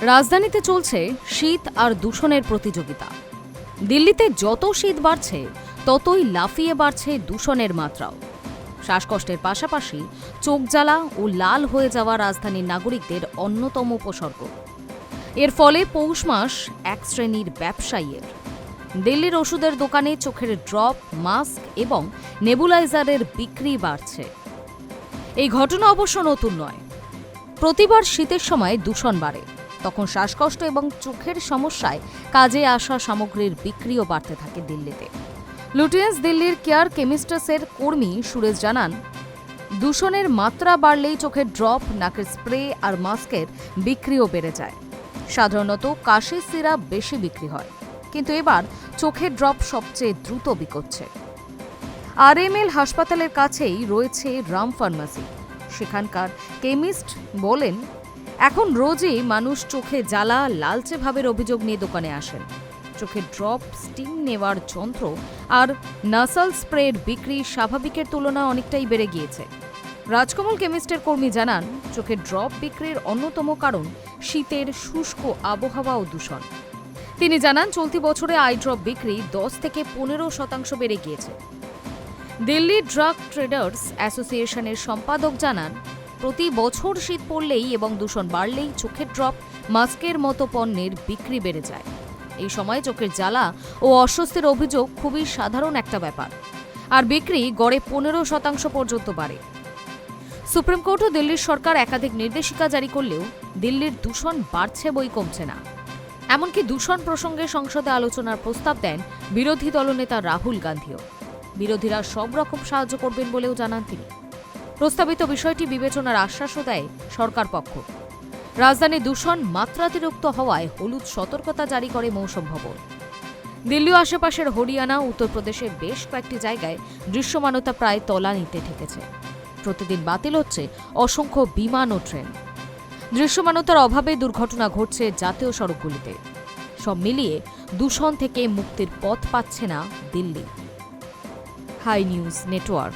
রাজধানীতে চলছে শীত আর দূষণের প্রতিযোগিতা। দিল্লিতে যত শীত বাড়ছে ততই লাফিয়ে বাড়ছে দূষণের মাত্রাও। শ্বাসকষ্টের পাশাপাশি চোখ জ্বালা ও লাল হয়ে যাওয়া রাজধানীর নাগরিকদের অন্যতম উপসর্গ। এর ফলে পৌষ মাস এক শ্রেণীর ব্যবসায়ীর। দিল্লির ওষুধের দোকানে চোখের ড্রপ, মাস্ক এবং নেবুলাইজারের বিক্রি বাড়ছে। এই ঘটনা অবশ্য নতুন নয়। প্রতিবার শীতের সময় দূষণ বাড়ে, তখন শ্বাসকষ্ট এবং চোখের সমস্যায় কাজে আসা সামগ্রীর বিক্রিও বাড়তে থাকে দিল্লিতে। লুটিয়েন্স দিল্লির কেয়ার কেমিস্টসের কর্মী সুরেশ জানান, দূষণের মাত্রা বাড়লেই চোখের ড্রপ, নাকের স্প্রে আর মাস্কের বিক্রিও বেড়ে যায়। সাধারণত কাশির সিরাপ বেশি বিক্রি হয়, কিন্তু এবার চোখের ড্রপ সবচেয়ে দ্রুত বিকোচ্ছে। RML হাসপাতালের কাছেই রয়েছে রাম ফার্মাসি। সেখানকার কেমিস্ট বলেন, এখন রোজই মানুষ চোখে জ্বালা, লালচে ভাবের অভিযোগ নিয়ে দোকানে আসেন। চোখের ড্রপ, স্টিং নেওয়ার যন্ত্র আর নাসাল স্প্রের বিক্রি স্বাভাবিকের তুলনায় অনেকটাই বেড়ে গিয়েছে। রাজকমল কেমিস্টের কর্মী জানান, চোখের ড্রপ বিক্রির অন্যতম কারণ শীতের শুষ্ক আবহাওয়া ও দূষণ। তিনি জানান, চলতি বছরে আই ড্রপ বিক্রি 10 থেকে 15% বেড়ে গিয়েছে। দিল্লি ড্রাগ ট্রেডার্স অ্যাসোসিয়েশনের সম্পাদক জানান, প্রতি বছর শীত পড়লেই এবং দূষণ বাড়লেই চোখের ড্রপ, মাস্কের মতো পণ্যের বিক্রি বেড়ে যায়। এই সময় চোখের জ্বালা ও অস্বস্তির অভিযোগ খুবই সাধারণ একটা ব্যাপার, আর বিক্রি গড়ে 15% পর্যন্ত বাড়ে। সুপ্রিম কোর্ট ও দিল্লির সরকার একাধিক নির্দেশিকা জারি করলেও দিল্লির দূষণ বাড়ছে বই কমছে না। এমনকি দূষণ প্রসঙ্গে সংসদে আলোচনার প্রস্তাব দেন বিরোধী দলনেতা রাহুল গান্ধীও। বিরোধীরা সব রকম সাহায্য করবেন বলেও জানান তিনি। প্রস্তাবিত বিষয়টি বিবেচনার আশ্বাসও দেয় সরকার পক্ষ। রাজধানী দূষণ মাত্রাতিরিক্ত হওয়ায় হলুদ সতর্কতা জারি করে মৌসুম ভবন। দিল্লি ও আশেপাশের হরিয়ানা, উত্তরপ্রদেশের বেশ কয়েকটি জায়গায় দৃশ্যমানতা প্রায় তলানিতে ঠেকেছে। প্রতিদিন বাতিল হচ্ছে অসংখ্য বিমান ও ট্রেন। দৃশ্যমানতার অভাবে দুর্ঘটনা ঘটছে জাতীয় সড়কগুলিতে। সব মিলিয়ে দূষণ থেকে মুক্তির পথ পাচ্ছে না দিল্লি। High news network.